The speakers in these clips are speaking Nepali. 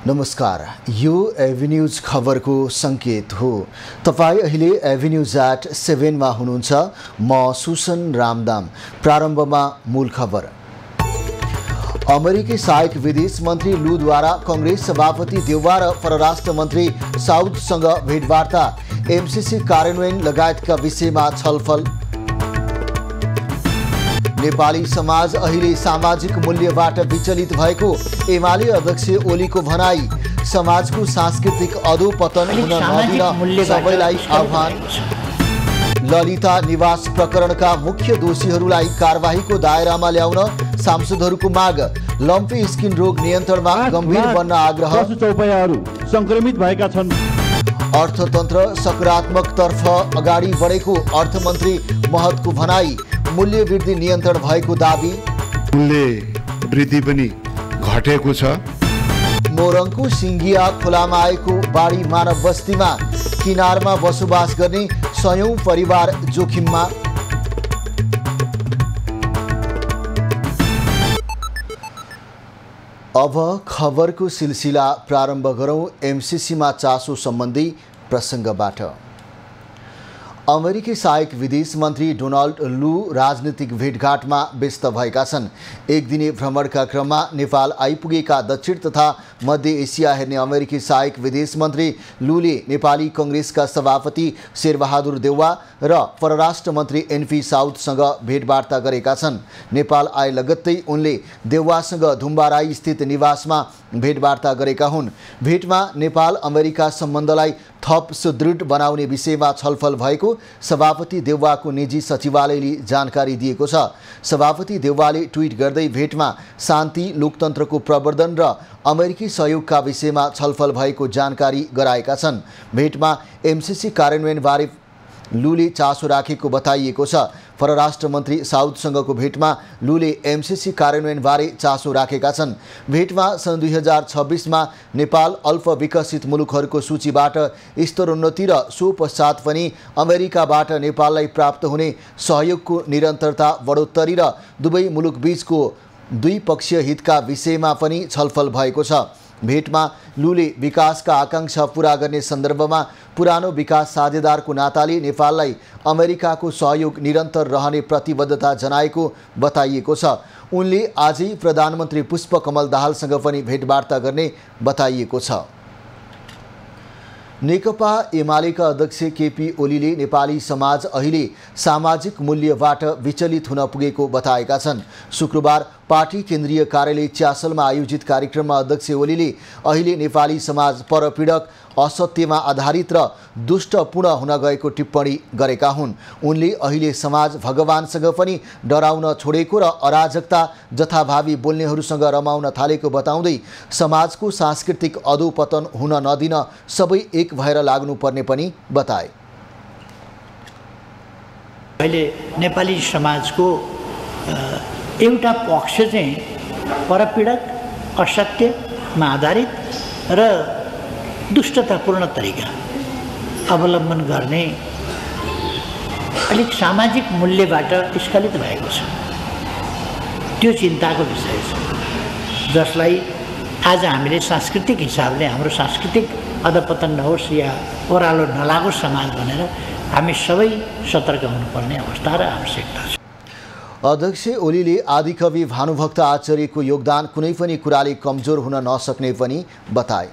नमस्कार, यो एभिन्यूज खबरको संकेत हो। तपाई अहिले एभिन्यूज@7 मा हुनुहुन्छ। म सुसन रामदाम। प्रारम्भमा मूल खबर। अमेरिकी सहायक विदेश मन्त्री लुद्वारा कांग्रेस सभापति देउवा र परराष्ट्र मन्त्री साउदसँग भेटवार्ता, एमसीसी कार्यान्वयन लगायतका विषयमा छलफल। नेपाली समाज अहिले सामाजिक मूल्यबाट विचलित भएको एमाले अध्यक्ष ओलीको भनाई। समाजको सांस्कृतिक अधोपतन हुन नदिन सबैलाई आह्वान। ललिता निवास प्रकरणका मुख्य दोषीहरूलाई कारबाहीको दायरामा ल्याउन सांसदहरूको माग। लम्पी स्किन रोग नियन्त्रणमा गम्भीर बन्न आग्रह। संक्रमित भएका छन्। अर्थतन्त्र सकारात्मकतर्फ अगाडि बढेको अर्थमन्त्री महतको भनाई। मूल्य वृद्धि नियन्त्रण भएको दाबी। मूल्य वृद्धि पनि घटेको छ। मोरङको सिङ्गिया खोलामा आएको बाढी मानव बस्तीमा किनारमा बसोबास गर्ने सयौं परिवार जोखिममा। अब खबरको सिलसिला प्रारम्भ गरौं एमसीसीमा चासो सम्बन्धी प्रसङ्गबाट। अमेरिकी सहायक विदेश मन्त्री डोनाल्ड लू राजनीतिक भेटघाटमा व्यस्त भएका छन्। एक दिने भ्रमणका क्रममा नेपाल आइपुगेका दक्षिण तथा मध्य एसिया हेर्ने अमेरिकी सहायक विदेश मन्त्री लूले नेपाली कांग्रेसका सभापति शेरबहादुर देउवा र परराष्ट्र मन्त्री एनपी साउदसँग भेटवार्ता गरेका छन्। नेपाल आए लगत्तै उनले देउवासँग धुम्बाराई स्थित निवासमा भेटवार्ता गरेका हुन्। भेटमा नेपाल अमेरिका सम्बन्धलाई थप सुदृढ बनाउने विषयमा छलफल भएको सभापति देउवाको निजी सचिवालयले जानकारी दिएको छ। सभापति देउवाले ट्विट गर्दै भेटमा शान्ति, लोकतन्त्रको प्रवर्धन र अमेरिकी सहयोगका विषयमा छलफल भएको जानकारी गराएका छन्। भेटमा एमसीसी कार्यान्वयनबारे लूले चासो राखेको बताइएको छ। परराष्ट्र मन्त्री साउदसँगको भेटमा लूले एमसीसी कार्यान्वयनबारे चासो राखेका छन्। भेटमा सन् 2026 मा नेपाल अल्पविकसित मुलुकहरूको सूचीबाट स्तरोन्नति र सो पश्चात पनि अमेरिकाबाट नेपाललाई प्राप्त हुने सहयोगको निरन्तरता बढोत्तरी र दुवै मुलुकबीचको द्विपक्षीय हितका विषयमा पनि छलफल भएको छ। भेटमा लूले विकासका आकांक्षा पूरा गर्ने सन्दर्भमा पुरानो विकास साझेदारको नाताले नेपाललाई अमेरिकाको सहयोग निरन्तर रहने प्रतिबद्धता जनाएको बताइएको छ। उनले आजै प्रधानमन्त्री पुष्पकमल दाहालसँग पनि भेटवार्ता गर्ने बताइएको छ। नेकपा एमालेका अध्यक्ष केपी ओलीले नेपाली समाज अहिले सामाजिक मूल्यबाट विचलित हुन पुगेको बताएका छन्। शुक्रबार पार्टी केन्द्रीय कार्यालय च्यासलमा आयोजित कार्यक्रममा अध्यक्ष ओलीले अहिले नेपाली समाज परपीडक, असत्यमा आधारित र दुष्टपूर्ण हुन गएको टिप्पणी गरेका हुन्। उनले अहिले समाज भगवानसँग पनि डराउन छोडेको र अराजकता जथाभावी बोल्नेहरूसँग रमाउन थालेको बताउँदै समाजको सांस्कृतिक अधोपतन हुन नदिन सबै एक भएर लाग्नुपर्ने पनि बताए। अहिले नेपाली समाजको एउटा पक्ष चाहिँ परपीडक, असत्यमा आधारित र दुष्टतापूर्ण तरिका अवलम्बन गर्ने अलिक सामाजिक मूल्यबाट स्खलित भएको छ। त्यो चिन्ताको विषय छ, जसलाई आज हामीले सांस्कृतिक हिसाबले हाम्रो सांस्कृतिक अधपतन नहोस् या ओह्रालो नलागोस् समाज भनेर हामी सबै सतर्क हुनुपर्ने अवस्था र आवश्यकता छ। अध्यक्ष ओलीले आदिकवि भानुभक्त आचार्यको योगदान कुनै पनि कुराले कमजोर हुन नसक्ने पनि बताए।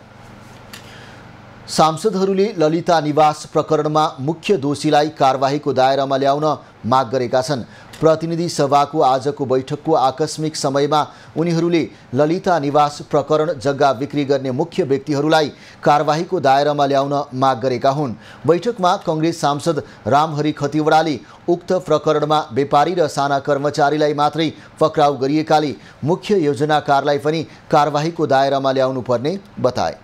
सांसदहरूले ललिता निवास प्रकरणमा मुख्य दोषीलाई कारबाहीको दायरामा ल्याउन माग गरेका छन्। प्रतिनिधि सभाको आजको बैठकको आकस्मिक समयमा उनीहरूले ललिता निवास प्रकरण जग्गा बिक्री गर्ने मुख्य व्यक्तिहरूलाई कारबाहीको दायरामा ल्याउन माग गरेका हुन्। बैठकमा कांग्रेस सांसद रामहरि खतिवडाले उक्त प्रकरणमा व्यापारी र साना कर्मचारीलाई मात्रै पक्राउ गरिएकाले मुख्य योजनाकारलाई पनि कारबाहीको दायरामा ल्याउनु पर्ने बताए।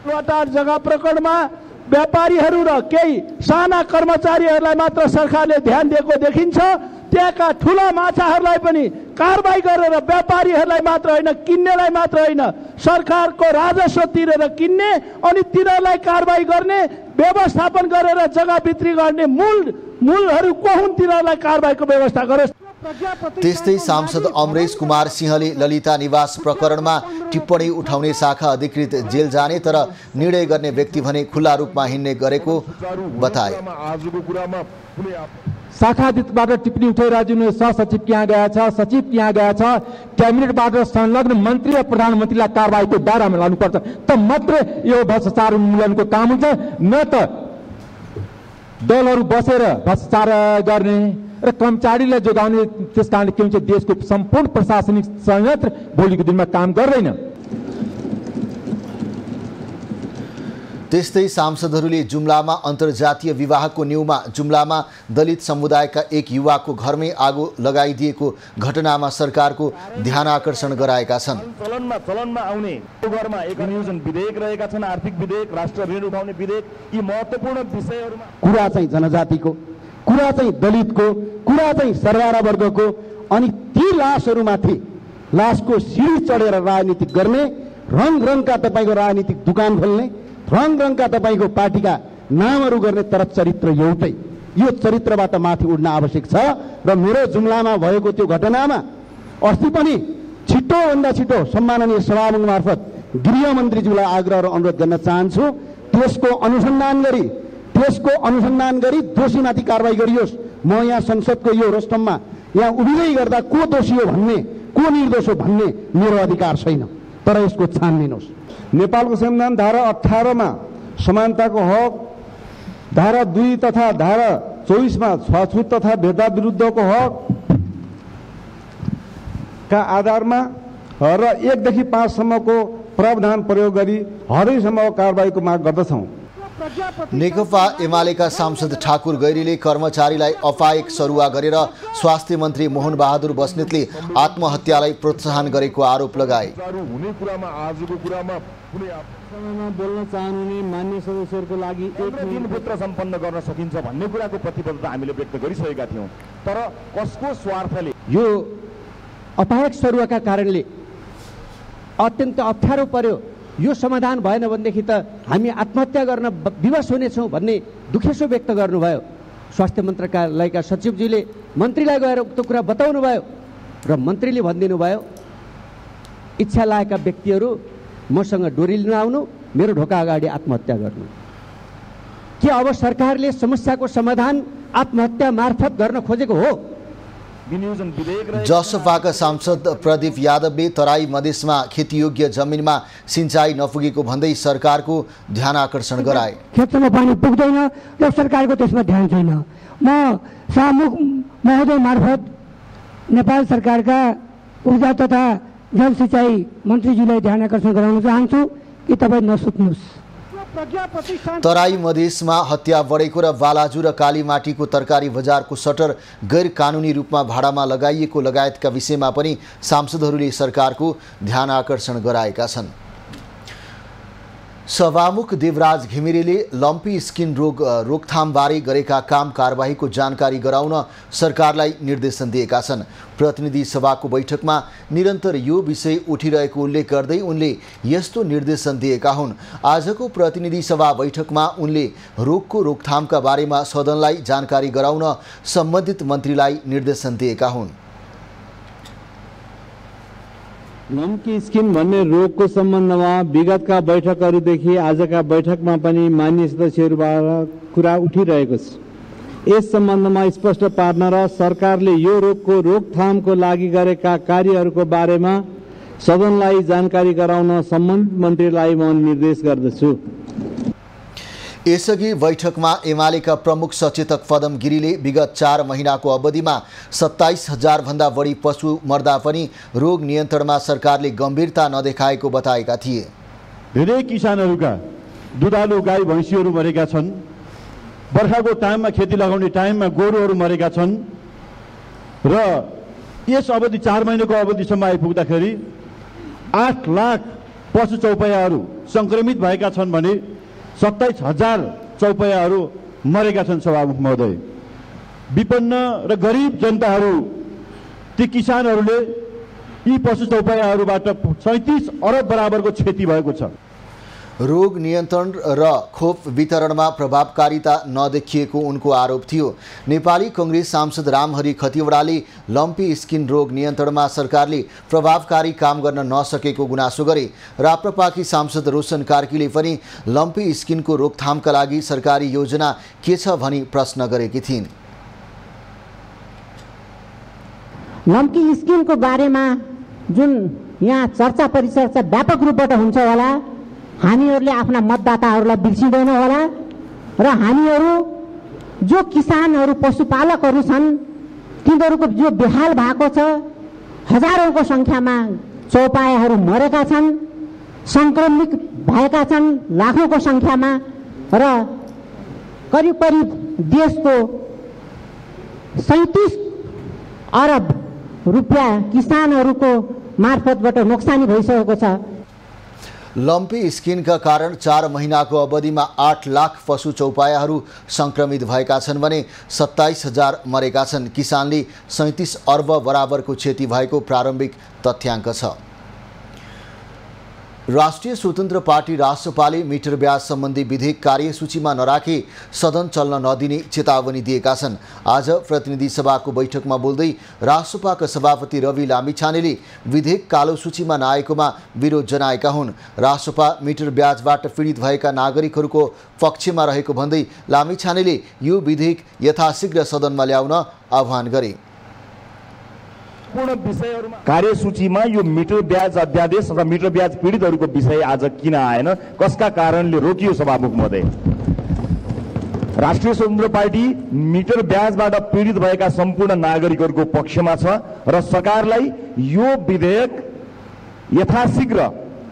जग्गा प्रकरणमा व्यापारीहरू र केही साना कर्मचारीहरूलाई मात्र सरकारले ध्यान दिएको देखिन्छ। त्यहाँका ठुला माछाहरूलाई पनि कारबाही गरेर व्यापारीहरूलाई मात्र होइन, किन्नेलाई मात्र होइन, सरकारको राजस्व तिरेर किन्ने अनि तिनीहरूलाई कारबाही गर्ने, व्यवस्थापन गरेर जग्गा बिक्री गर्ने मूलहरू को हुन्, तिनीहरूलाई कारबाहीको व्यवस्था गरोस्। त्यस्तै सांसद अमरेश कुमार सिंहले ललिता निवास प्रकरणमा टिप्पणी उठाउने शाखा अधिकृत जेल जाने तर निर्णय गर्ने व्यक्ति भने खुल्ला रूपमा हिँड्ने गरेको बताए। शाखाबाट टिप्पणी उठाइराख्नु सहसचिव त्यहाँ गएछ, सचिव त्यहाँ गएछ, क्याबिनेटबाट संलग्न मन्त्री र प्रधानमन्त्रीलाई कारबाहीको दायरामा लानुपर्छ, त मात्रै यो भ्रष्टाचार उन्मूलनको काम हुन्छ। न त दलहरू बसेर भ्रष्टाचार गर्ने र कर्मचारीलाई जोगाउने। त्यस कारणले के हुन्छ, देशको सम्पूर्ण प्रशासनिक संयन्त्र भोलिको दिनमा काम गर्दैन। त्यस्तै सांसदहरूले जुम्लामा अन्तर्जातीय विवाहको न्युमा जुम्लामा दलित समुदायका एक युवाको घरमै आगो लगाइदिएको घटनामा सरकारको ध्यान आकर्षण गराएका छन्। चलनमा आउने घरमा एक नियोजन विधेयक रहेका छन्, आर्थिक विधेयक, राष्ट्र ऋण उठाउने विधेयक, यी महत्त्वपूर्ण विषयहरूमा कुरा चाहिँ जनजातिको, कुरा चाहिँ दलितको, कुरा चाहिँ सरवारा वर्गको, अनि ती लासहरूमाथि लासको सिडी चढेर राजनीति गर्ने, रङ रङका तपाईँको राजनीतिक दुकान खोल्ने, रङ रङका तपाईँको पार्टीका नामहरू गर्ने, तर चरित्र एउटै। यो चरित्रबाट माथि उड्न आवश्यक छ। र मेरो जुम्लामा भएको त्यो घटनामा अस्ति पनि छिटोभन्दा छिटो सम्माननीय सभामुख मार्फत गृहमन्त्रीज्यूलाई आग्रह र अनुरोध गर्न चाहन्छु, त्यसको अनुसन्धान गरी दोषीमाथि कारबाही गरियोस्। म यहाँ संसदको यो रोस्टममा यहाँ उभिँदै गर्दा को दोषी हो भन्ने, को निर्दोष हो भन्ने मेरो अधिकार छैन, तर यसको छानबिन होस्। नेपालको संविधान धारा 18 मा समानताको हक, धारा 2 तथा धारा 24 मा छुवाछुत तथा भेदभाव विरुद्धको हक का आधारमा र 1 देखि 5 सम्मको प्रावधान प्रयोग गरी हदैसम्मको कारबाहीको माग गर्दछौँ। नेकपा एमालेका सांसद ठाकुर गैरीले कर्मचारीलाई अपायक सरुवा गरेर स्वास्थ्य मन्त्री मोहन बहादुर बस्नेतले आत्महत्यालाई प्रोत्साहन गरेको आरोप लगाए। बोल्न चाहनुहुने मान्य सदस्यहरूको लागि एक दिनभित्र सम्पन्न गर्न सकिन्छ भन्ने कुराको प्रतिबद्धता हामीले व्यक्त गरिसकेका थियौँ, तर कसको स्वार्थले यो अपायक सरुवाका कारणले अत्यन्त अप्ठ्यारो पर्यो। यो समाधान भएन भनेदेखि त हामी आत्महत्या गर्न विवश हुनेछौँ भन्ने दुखेसो व्यक्त गर्नुभयो। स्वास्थ्य मन्त्रालयका सचिवजीले मन्त्रीलाई गएर उक्त कुरा बताउनु भयो र मन्त्रीले भनिदिनु भयो, इच्छा लागेका व्यक्तिहरू मसँग डोरी लिन आउनु, मेरो ढोका अगाडि आत्महत्या गर्नु। के अब सरकारले समस्याको समाधान आत्महत्या मार्फत गर्न खोजेको हो? जसपाका सांसद प्रदीप यादवले तराई मधेसमा खेतीयोग्य जमिनमा सिंचाई नपुगेको भन्दै सरकारको ध्यान आकर्षण गराए। क्षेत्रमा पानी पुग्दैन र सरकारको त्यसमा ध्यान छैन। म सभामुख महोदय मार्फत नेपाल सरकारका ऊर्जा तथा जल सिंचाई मन्त्रीज्यूलाई ध्यान आकर्षण गराउन चाहन्छु कि तपाईँ नसुत्नुहोस्। तराई मधेसमा हत्या बढेको र बालाजु र कालीमाटीको तरकारी बजारको सटर गैर कानुनी रूपमा भाडामा लगाइएको लगायतका विषयमा पनि सांसदहरूले सरकारको ध्यान आकर्षण गराएका छन्। सभामुख देवराज घिमिरेले लम्पी स्किन रोकथामबारे गरेका काम कारबाहीको जानकारी गराउन सरकारलाई निर्देशन दिएका छन्। प्रतिनिधि सभाको बैठकमा निरन्तर यो विषय उठिरहेको उल्लेख गर्दै उनले यस्तो निर्देशन दिएका हुन्। आजको प्रतिनिधि सभा बैठकमा उनले रोगको रोकथामका बारेमा सदनलाई जानकारी गराउन सम्बन्धित मन्त्रीलाई निर्देशन दिएका हुन्। लम्की स्किन भन्ने रोगको सम्बन्धमा विगतका बैठकहरूदेखि आजका बैठकमा पनि मान्य सदस्यहरूबाट कुरा उठिरहेको छ। यस सम्बन्धमा स्पष्ट पार्न र सरकारले यो रोगको रोकथामको लागि गरेका कार्यहरूको बारेमा सदनलाई जानकारी गराउन सम्बन्धित मन्त्रीलाई म निर्देश गर्दछु। यसअघि बैठकमा एमालेका प्रमुख सचेतक पदम गिरीले विगत 4 महिनाको अवधिमा 27,000 भन्दा बढी पशु मर्दा पनि रोग नियन्त्रणमा सरकारले गम्भीरता नदेखाएको बताएका थिए। धेरै किसानहरूका दुधालु गाई भैँसीहरू मरेका छन्। बर्खाको टाइममा खेती लगाउने टाइममा गोरुहरू मरेका छन् र यस अवधि 4 महिनाको अवधिसम्म आइपुग्दाखेरि 8 लाख पशु चौपैयाहरू संक्रमित भएका छन् भने 27,000 चौपैयाहरू मरेका छन्। सभामुख महोदय, विपन्न र गरिब जनताहरू, ती किसानहरूले यी पशु चौपैयाहरूबाट 37 अरब बराबरको क्षति भएको छ। रोग नियन्त्रण र खोप वितरणमा प्रभावकारिता नदेखिएको उनको आरोप थियो। नेपाली कांग्रेस सांसद रामहरि खतिवडाले लम्पी स्किन रोग नियन्त्रणमा सरकारले प्रभावकारी काम गर्न नसकेको गुनासो गरे। राप्रपाकी सांसद रोशन कार्कीले पनि लम्पी स्किनको रोकथामका लागि सरकारी योजना के छ भनी प्रश्न गरेकी थिइन्। लम्पी स्किनको बारेमा जुन यहाँ चर्चा परिचर्चा व्यापक रूपबाट हुन्छ होला, हामीहरूले आफ्ना मतदाताहरूलाई बिर्सिँदैन होला र हामीहरू जो किसानहरू पशुपालकहरू छन् तिनीहरूको जो बेहाल भएको छ, हजारौंको संख्यामा चौपायाहरू मरेका छन्, संक्रमित भएका छन् लाखौंको संख्यामा र करिब करिब देशको 37 अरब रुपियाँ किसानहरूको मार्फतबाट नोक्सानी भइसकेको छ। लम्पी स्किनका कारण 4 महिनाको अवधिमा 8 लाख पशु चौपायाहरू संक्रमित भएका छन् भने 27,000 मरेका छन्। किसानले 37 अर्ब बराबरको क्षति भएको प्रारम्भिक तथ्याङ्क छ। राष्ट्रिय स्वतन्त्र पार्टी रासपाले मिटर ब्याज सम्बन्धी विधेयक कार्यसूचीमा नराखे सदन चल्न नदिने चेतावनी दिएका छन्। आज प्रतिनिधि सभाको बैठकमा बोल्दै रासपाका सभापति रवि लामिछानेले विधेयक कालो सूचीमा नआएकोमा विरोध जनाएका हुन्। रासपा मिटर ब्याजबाट पीडित भएका नागरिकहरूको पक्षमा रहेको भन्दै लामिछानेले यो विधेयक यथाशीघ्र सदनमा ल्याउन आह्वान गरे। कार्यसूचीमा यो मिटर ब्याज अध्यादेश अथवा मिटर ब्याज पीडितहरूको विषय आज किन आएन, कसका कारणले रोकियो? सभामुख महोदय, राष्ट्रिय स्वतन्त्र पार्टी मिटर ब्याजबाट पीडित भएका सम्पूर्ण नागरिकहरूको पक्षमा छ र सरकारलाई यो विधेयक यथाशीघ्र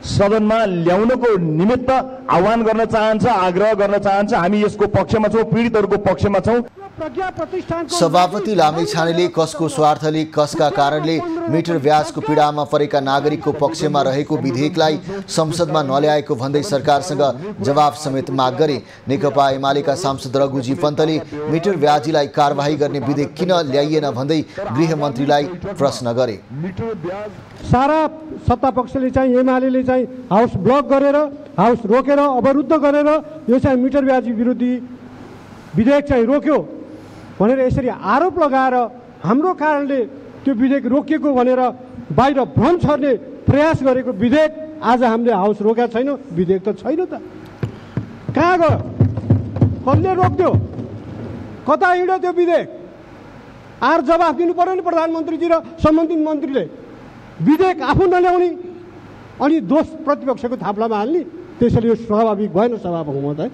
सदनमा ल्याउनको निमित्त आह्वान गर्न चाहन्छ, आग्रह गर्न चाहन्छ। हामी यसको पक्षमा छौँ, पीडितहरूको पक्षमा छौँ। सभापति लामिछानेले कसको स्वार्थले कसका कारणले मिटर ब्याजको पीडामा परेका नागरिकको पक्षमा रहेको विधेयकलाई संसदमा नल्याएको भन्दै सरकारसँग जवाब समेत माग गरे। नेकपा एमालेका सांसद रघुजी पन्तले मिटर ब्याजीलाई कारबाही गर्ने विधेयक किन ल्याइएन भन्दै गृहमन्त्रीलाई प्रश्न गरे। सारा सत्ता पक्षले चाहिँ एमालेले चाहिँ हाउस ब्लक गरेर, हाउस रोकेर, अवरुद्ध गरेर यो चाहिँ मिटर ब्याजी विरोधी विधेयक चाहिँ रोक्यो भनेर यसरी आरोप लगाएर हाम्रो कारणले त्यो विधेयक रोकिएको भनेर बाहिर भ्रम छर्ने प्रयास गरेको विधेयक आज हामीले हाउस रोकेका छैनौँ। विधेयक त छैन त, कहाँ गयो? कसले रोक्यो? कता हिँड्यो त्यो विधेयक? आर जवाफ दिनु पर्यो नि प्रधानमन्त्रीजी र सम्बन्धित मन्त्रीले। विधेयक आफू नल्याउने अनि दोष प्रतिपक्षको थाप्लामा हाल्ने, त्यसैले यो स्वाभाविक भएन। सभामुख महोदय,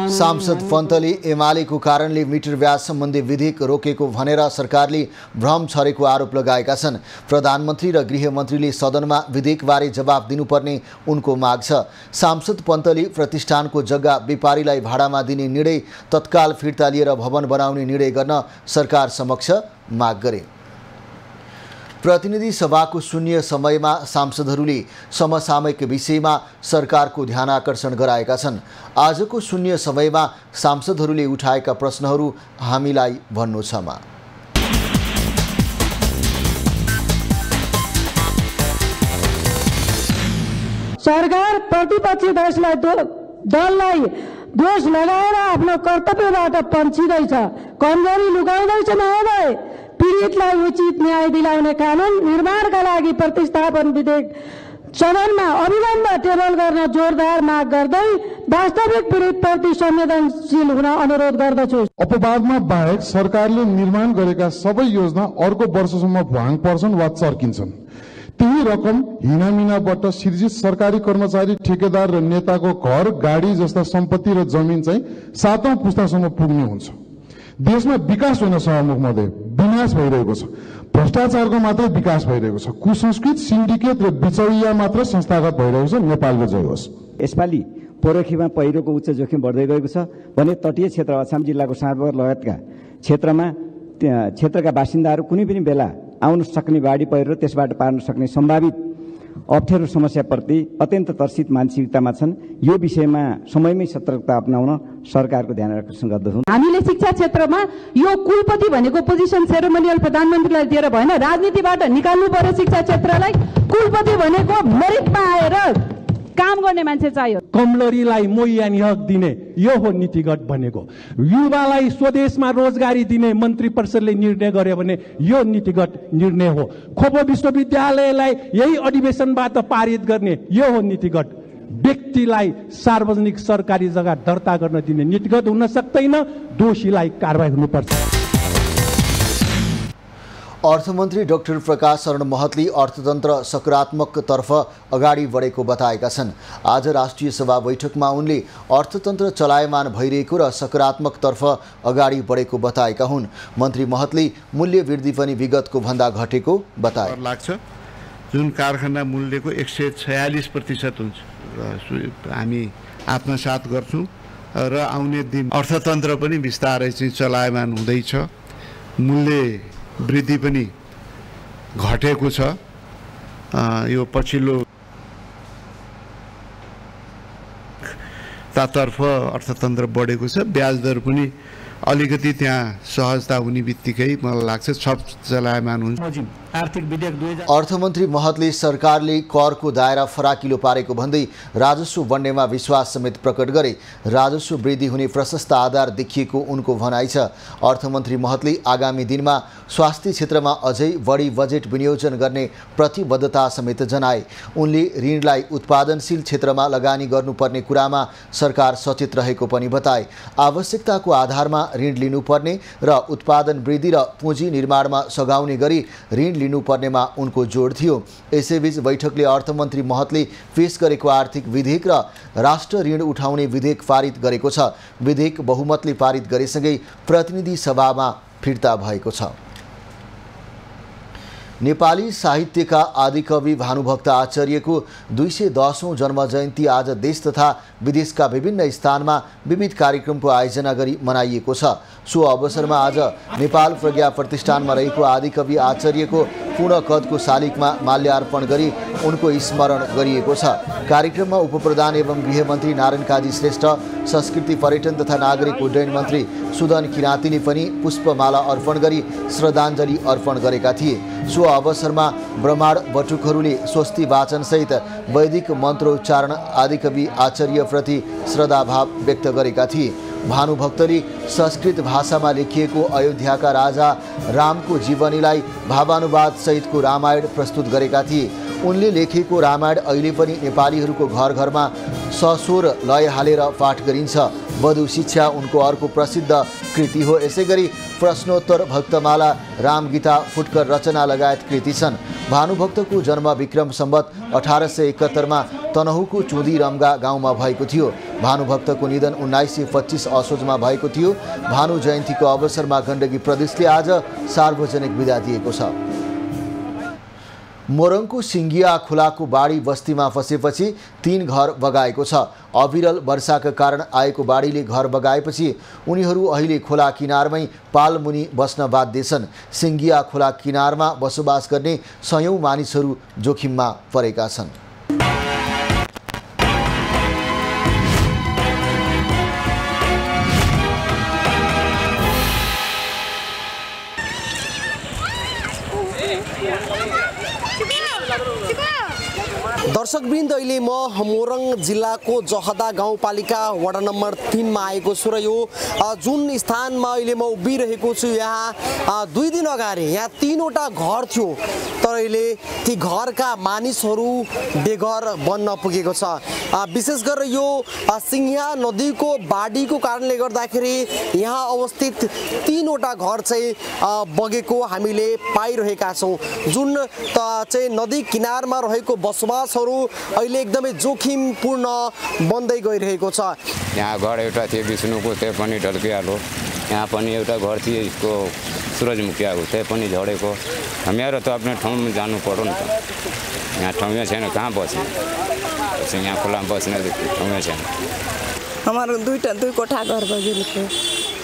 सांसद पन्तले एमालेको कारणले मिटर ब्याज सम्बन्धी विधेयक रोकेको भनेर सरकारले भ्रम छरेको आरोप लगाएका छन्। प्रधानमन्त्री र गृहमन्त्रीले सदनमा विधेयकबारे जवाब दिनुपर्ने उनको माग छ। सांसद पन्तले प्रतिष्ठानको जग्गा व्यापारीलाई भाडामा दिने निर्णय तत्काल फिर्ता लिएर भवन बनाउने निर्णय गर्न सरकार समक्ष माग गरे। प्रतिनिधि सभाको शून्य समयमा सांसदहरूले समसामयिक विषयमा सरकारको ध्यान आकर्षण गराएका छन्। आजको शून्य समयमा सांसदहरूले उठाएका प्रश्नहरू हामीलाई भन्नु छ। सरकार प्रतिपक्षी दललाई दोष लगाएर आफ्नो कर्तव्यबाट पन्छिँदैछ, कमजोरी लुकाउँदैछ। महोदय, पीडितलाई उचित न्याय दिलाउने कानुन निर्माणका लागि प्रतिस्थापन विधेयक सदनमा अविलम्ब टेबल गर्न जोरदार माग गर्दै वास्तविक पीडितप्रति संवेदनशील हुन अनुरोध गर्दछु। अपवादमा बाहेक सरकारले निर्माण गरेका सबै योजना अर्को वर्षसम्म भ्वाङ पर्छन् वा चर्किन्छन्। त्यही रकम हिनामिनाबाट सृजित सरकारी कर्मचारी, ठेकेदार र नेताको घर, गाडी जस्ता सम्पत्ति र जमिन चाहिँ 7औं पुस्तासम्म पुग्ने हुन्छ। देशमा विकास होइन सभामुख महोदय, विनाश भइरहेको छ। भ्रष्टाचारको मात्रै विकास भइरहेको छ। कुसंस्कृत, सिन्डिकेट र बिचौलिया मात्र संस्थागत भइरहेको छ। नेपालको जय होस्। यसपालि पोरखीमा पहिरोको उच्च जोखिम बढ्दै गएको छ भने तटीय क्षेत्र अछाम जिल्लाको साँडबर लगायतका क्षेत्रका बासिन्दाहरू कुनै पनि बेला आउन सक्ने बाढी पहिरो त्यसबाट पार्न सक्ने सम्भावित अप्ठ्यारो समस्याप्रति अत्यन्त तर्सित मानसिकतामा छन्। यो विषयमा समयमै सतर्कता अपनाउन सरकारको ध्यान आकर्षण गर्दछौँ। हामीले शिक्षा क्षेत्रमा यो कुलपति भनेको पोजिसन सेरोमोनियल प्रधानमन्त्रीलाई दिएर भएन, राजनीतिबाट निकाल्नु पर्यो शिक्षा क्षेत्रलाई। कुलपति भनेको मेरिटमा आएर काम गर्ने मान्छे चाहियो। कमलरीलाई मोही हक दिने यो हो नीतिगत भनेको। युवालाई स्वदेशमा रोजगारी दिने मन्त्री परिषदले निर्णय गर्यो भने यो नीतिगत निर्णय हो। खोपो विश्वविद्यालयलाई यही अधिवेशनबाट पारित गर्ने यो हो नीतिगत। व्यक्तिलाई सार्वजनिक सरकारी जग्गा दर्ता गर्न दिने नीतिगत हुन सक्दैन, दोषीलाई कारबाही हुनुपर्छ। अर्थमन्त्री डाक्टर प्रकाश शरण महतले अर्थतन्त्र सकारात्मकतर्फ अगाडि बढेको बताएका छन्। आज राष्ट्रिय सभा बैठकमा उनले अर्थतन्त्र चलायमान भइरहेको र सकारात्मकतर्फ अगाडि बढेको बताएका हुन्। मन्त्री महतले मूल्य वृद्धि पनि विगतको भन्दा घटेको बताए। लाग्छ जुन कारखाना मूल्यको 146% हुन्छ हामी आत्मसात गर्छौँ र आउने दिन अर्थतन्त्र पनि बिस्तारै चाहिँ चलायमान हुँदैछ। मूल्य वृद्धि पनि घटेको छ। यो पछिल्लो तर्फ अर्थतन्त्र बढेको छ। ब्याज दर पनि अलिकति त्यहाँ सहजता हुने बित्तिकै मलाई लाग्छ सब चलायमान हुन्छ। आर्थिक विधेयक अर्थमन्त्री महतले सरकारले करको दायरा फराकिलो पारेको भन्दै राजस्व बढ्नेमा विश्वास समेत प्रकट गरे। राजस्व वृद्धि हुने प्रशस्त आधार देखिएको उनको भनाइ छ। अर्थमन्त्री महतले आगामी दिनमा स्वास्थ्य क्षेत्रमा अझै बढी बजेट विनियोजन गर्ने प्रतिबद्धता समेत जनाए। उनले ऋणलाई उत्पादनशील क्षेत्रमा लगानी गर्नुपर्ने कुरामा सरकार सचेत रहेको पनि बताए। आवश्यकताको आधारमा ऋण लिनुपर्ने र उत्पादन वृद्धि र पुँजी निर्माणमा सघाउने गरी ऋण लिनुपर्नेमा उनको जोड थियो। यसैबीच बैठकले अर्थमन्त्री महतले पेश गरेको आर्थिक विधेयक र राष्ट्र ऋण उठाउने विधेयक पारित गरेको छ। विधेयक बहुमतले पारित गरेसँगै प्रतिनिधि सभामा फिर्ता भएको छ। नेपाली साहित्यका आदिकवि भानुभक्त आचार्यको 210औं जन्म जयन्ती आज देश तथा विदेशका विभिन्न स्थानमा विविध कार्यक्रमको आयोजना गरी मनाइएको छ। सो अवसरमा आज नेपाल प्रज्ञा प्रतिष्ठानमा रहेको आदिकवि आचार्यको पूर्ण कदको शालिगमा माल्यार्पण गरी उनको स्मरण गरिएको छ। कार्यक्रममा उपप्रधान एवं गृहमन्त्री नारायण काजी श्रेष्ठ, संस्कृति पर्यटन तथा नागरिक उड्डयन मन्त्री सुदन किराँतीले पनि पुष्पमाला अर्पण गरी श्रद्धाञ्जली अर्पण गरेका थिए। सो अवसरमा ब्रह्माण्ड बटुकहरूले स्वस्ति वाचनसहित वैदिक मन्त्रोच्चारण आदिकवि आचार्यप्रति श्रद्धाभाव व्यक्त गरेका थिए। भानुभक्तले संस्कृत भाषामा लेखिएको अयोध्याका राजा रामको जीवनीलाई भावानुवाद सहितको रामायण प्रस्तुत गरेका थिए। उनले लेखेको रामायण अहिले पनि नेपालीहरूको घर घरमा सस्वर लय हालेर पाठ गरिन्छ। वधु शिक्षा उनको अर्को प्रसिद्ध कृति हो। यसैगरी प्रश्नोत्तर, भक्तमाला, रामगीता, फुटकर रचना लगायत कृति छन्। भानुभक्तको जन्म विक्रम सम्वत 1871 तनहुको चुँदी रम्गा गाउँमा भएको थियो। भानुभक्तको निधन 1925 असोजमा भएको थियो। भानु जयन्तीको अवसरमा गण्डकी प्रदेशले आज सार्वजनिक बिदा दिएको छ। मोरङको सिङ्गिया खोलाको बाढी बस्तीमा फसेपछि 3 घर बगाएको छ। अविरल वर्षाका कारण आएको बाढीले घर बगाएपछि उनीहरू अहिले खोला किनारमै पालमुनि बस्न बाध्य छन्। सिङ्गिया खोला किनारमा बसोबास गर्ने सयौं मानिसहरू जोखिममा परेका छन्। दर्शकवृन्द, अहिले म मोरङ जिल्लाको जहदा गाउँपालिका वडा नम्बर 3 मा आएको छु र यो जुन स्थानमा अहिले म उभिरहेको छु यहाँ 2 दिन अगाडि यहाँ 3वटा घर थियो, तर अहिले ती घरका मानिसहरू बेघर बन्न पुगेको छ। विशेष गरेर यो सिङ्गिया नदीको बाढीको कारणले गर्दाखेरि यहाँ अवस्थित 3वटा घर चाहिँ बगेको हामीले पाइरहेका छौँ। जुन चाहिँ नदी किनारमा रहेको बसोबासहरू अहिले एकदमै जोखिमपूर्ण बन्दै गइरहेको छ। यहाँ घर एउटा थियो विष्णुको, त्यो पनि ढल्किहाल्यो। यहाँ पनि एउटा घर थियो यसको सूरजमुखियाको, त्यो पनि झरेको। हामीहरू त आफ्नो ठाउँमा जानु पर्यो नि त। यहाँ ठाउँमा छैन, कहाँ बस्ने? यहाँ खोलामा बस्ने ठाउँमा छैन। हमारो 2 कोठा घर बगेल थियो।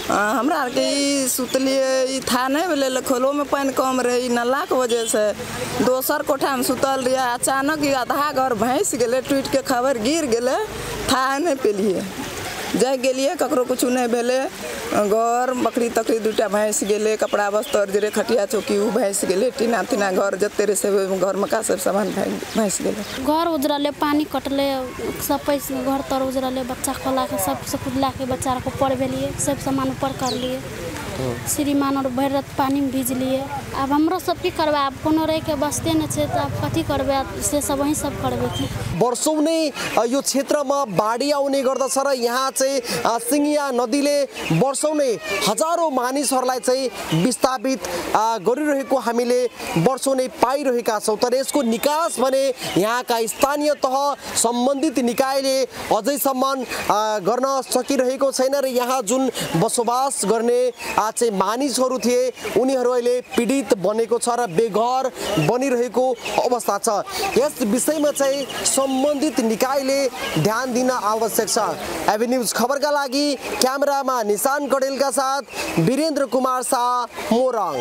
हमरा आरके सुतलिए था नहीं बोले खोलो में पानी कम रही नाला के वजह से दोसर कोठा में सुतल रही। अचानक आधा घर भैंस गए, टूट के खबर गिर गए, था नहीं पेलिए। जाए गेलिए ककरो कुछ नहीं भेले घर बकरी तकरी दुटा भैंस गेले कपड़ा बस्तर जरे खटिया चौकी उ भैंस गेले टीना तीना घर जते रे से घर में का सब सामान भैंस गेले घर उजरले पानी कटले सब पैसा घर तर उजरले बच्चा खोला के सब कुछ ला के बच्चा को पढ़ भेलिए सब सामान ऊपर कर लिए श्रीमान और भर रात पानी में भीज लिए अब हमरो सब की करबे अब कोनो रह के बसते न छे त अब कथि करबे से सब वही सब करबे की वर्षौं नै यो क्षेत्रमा बाढी आउने गर्दछ र यहाँ चाहिँ सिङ्गिया नदीले वर्षौं नै हजारौं मानिसहरूलाई चाहिँ विस्थापित गरिरहेको हामीले वर्षौं नै पाइरहेका छौं तर यसको निकास भने यहाँका स्थानीय तह सम्बन्धित निकायले अझैसम्म गर्न सकिरहेको छैन र यहाँ जुन बसोबास गर्ने चाहिँ मानिसहरू थिए उनीहरू अहिले पीडित बनेको छ र बेघर बनिरहेको अवस्था छ यस विषयमा चाहिँ सम्बन्धित निकायले ध्यान दिन आवश्यक छ एबी न्यूज खबरका लागि क्यामेरामा निशान कडेलका साथ वीरेन्द्र कुमार शाह मोरङ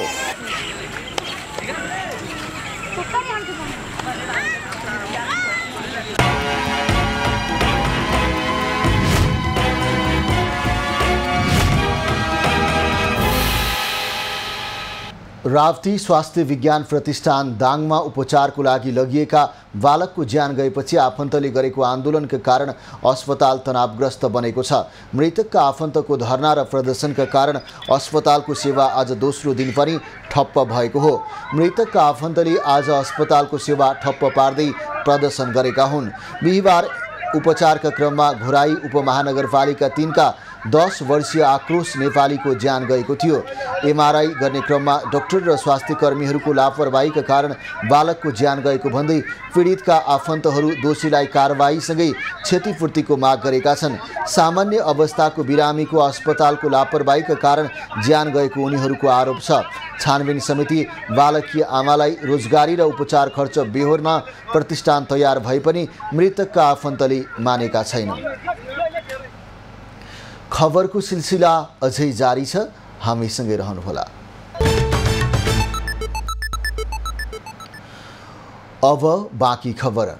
राप्ती स्वास्थ्य विज्ञान प्रतिष्ठान दाङमा उपचारको लागि लगिएका बालकको ज्यान गएपछि आफन्तले गरेको आन्दोलनका कारण अस्पताल तनावग्रस्त बनेको छ मृतकका आफन्तको धरना र प्रदर्शनका कारण अस्पतालको सेवा आज दोस्रो दिन पनि ठप्प भएको हो मृतकका आफन्तले आज अस्पतालको सेवा ठप्प पार्दै प्रदर्शन गरेका हुन् बिहीबार उपचारका क्रममा घोराई उपमहानगरपालिका 3 का 10 वर्षीय आक्रोश नेपालीको ज्यान गएको थियो एमआरआई गर्ने क्रममा डाक्टर र स्वास्थ्य कर्मीहरूको लापरवाहीका कारण बालकको ज्यान गएको भन्दै पीडितका आफन्तहरू दोषीलाई कारबाहीसँगै क्षतिपूर्तिको माग गरेका छन् सामान्य अवस्थाको बिरामीको अस्पतालको लापरवाहीका कारण ज्यान गएको उनीहरूको आरोप छ छानबिन समिति बालकीय आमालाई रोजगारी र उपचार खर्च बेहोर्न प्रतिष्ठान तयार भए पनि मृतकका आफन्तले मानेका छैनन् खबरको सिलसिला अझै जारी छ हामीसँगै रहनुहोला अब बाँकी खबर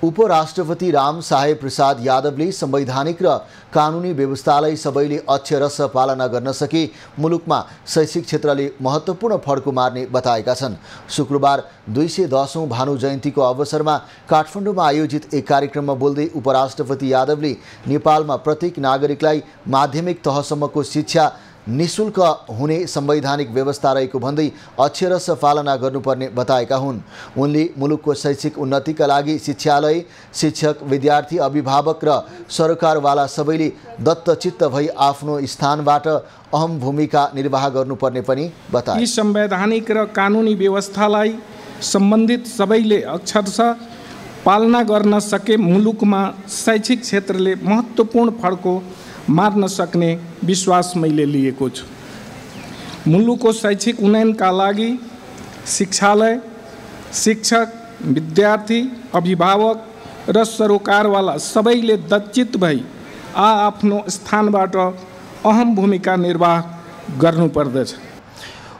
उपराष्ट्रपति राम साहेब प्रसाद यादवले संवैधानिक र कानुनी व्यवस्थालाई सबैले अक्षरश पालना गर्न सके मुलुकमा शैक्षिक क्षेत्रले महत्त्वपूर्ण फड्को मार्ने बताएका छन् शुक्रबार 210औं भानु जयन्तीको अवसरमा काठमाडौँमा आयोजित एक कार्यक्रममा बोल्दै उपराष्ट्रपति यादवले नेपालमा प्रत्येक नागरिकलाई माध्यमिक तहसम्मको शिक्षा निशुल्क हुने संवैधानिक व्यवस्था रहेको भन्दै अक्षरश पालना गर्नुपर्ने बताएका हुन् उनले मुलुकको शैक्षिक उन्नतिका लागि शिक्षालय शिक्षक विद्यार्थी अभिभावक र सरकारवाला सबैले दत्तचित्त भई आफ्नो स्थानबाट अहम भूमिका निर्वाह गर्नुपर्ने पनि बताए यी संवैधानिक र कानुनी व्यवस्थालाई सम्बन्धित सबैले अक्षरशः पालना गर्न सके मुलुकमा शैक्षिक क्षेत्रले महत्त्वपूर्ण फड्को मार्न सक्ने विश्वास मैले लिएको छु मुलुकको शैक्षिक उन्नयनका लागि शिक्षालय शिक्षक विद्यार्थी अभिभावक र सरकारवाला सबैले दत्तचित्त भई आफ्नो स्थानबाट अहम भूमिका निर्वाह गर्नुपर्दछ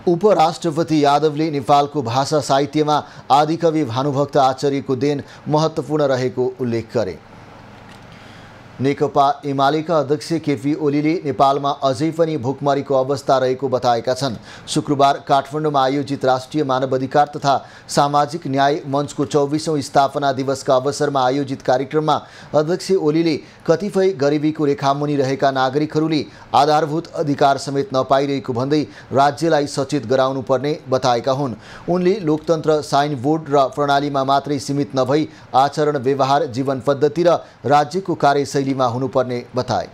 उपराष्ट्रपति यादवले नेपालको भाषा साहित्यमा आदिकवि भानुभक्त आचार्यको देन महत्त्वपूर्ण रहेको उल्लेख गरे नेकपा एमालेका अध्यक्ष केपी ओलीले नेपालमा अझै पनि भुकमरीको अवस्था रहेको बताएका छन् शुक्रबार काठमाडौँमा आयोजित राष्ट्रिय मानवाधिकार तथा सामाजिक न्याय मञ्चको 24औं स्थापना दिवसका अवसरमा आयोजित कार्यक्रममा अध्यक्ष ओलीले कतिपय गरिबीको रेखामुनि रहेका नागरिकहरूले आधारभूत अधिकार समेत नपाइरहेको भन्दै राज्यलाई सचेत गराउनुपर्ने बताएका हुन् उनले लोकतन्त्र साइन बोर्ड र प्रणालीमा मात्रै सीमित नभई आचरण व्यवहार जीवन पद्धति र राज्यको कार्यशैली हुनुपर्ने बताए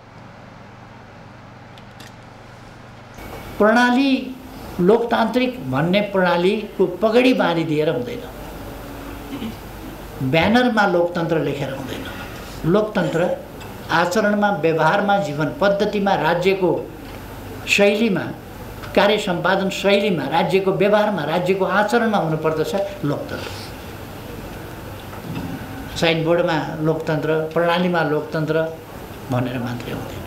प्रणाली लोकतान्त्रिक भन्ने प्रणालीको पगडी बाँधिदिएर हुँदैन ब्यानरमा लोकतन्त्र लेखेर हुँदैन लोकतन्त्र आचरणमा व्यवहारमा जीवन पद्धतिमा राज्यको शैलीमा कार्य सम्पादन शैलीमा राज्यको व्यवहारमा राज्यको आचरणमा हुनुपर्दछ लोकतन्त्र साइन बोर्डमा लोकतन्त्र प्रणालीमा लोकतन्त्र भनेर मात्रै हुँदैन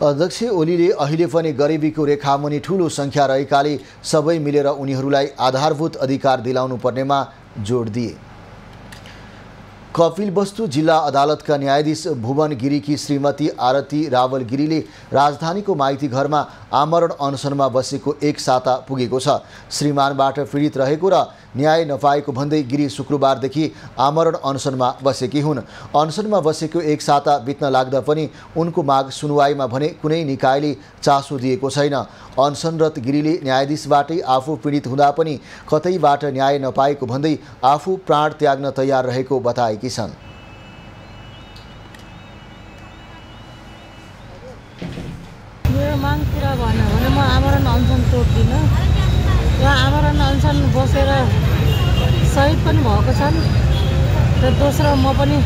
अध्यक्ष ओलीले अहिले पनि गरिबीको रेखामुनि ठूलो संख्या रहेकाले सबै मिलेर उनीहरूलाई आधारभूत अधिकार दिलाउनु पर्नेमा जोड दिए कपिलवस्तु जिल्ला अदालतका न्यायाधीश भुवन गिरीकी श्रीमती आरती रावल गिरीले राजधानीको माइती घरमा आमरण अनसनमा बसेको 1 साता पुगेको छ। श्रीमानबाट पीडित रहेको र न्याय नपाएको भन्दै गिरी शुक्रबारदेखि आमरण अनसनमा बसेकी हुन्। अनसनमा बसेको 1 साता बित्न लाग्दा पनि उनको माग सुनवाईमा भने कुनै निकायले चासो दिएको छैन। अनसनरत गिरीले न्यायाधीशबाटै आफू पीडित हुँदा पनि कतैबाट न्याय नपाएको भन्दै आफू प्राण त्याग्न तयार रहेको बताएकी छन्। मेरो माग पुरा भएन भने म आमरण अनसन तोड्दिनँ। र आमरण अनसन बसेर शहीद पनि भएको छन् र दोस्रो म पनि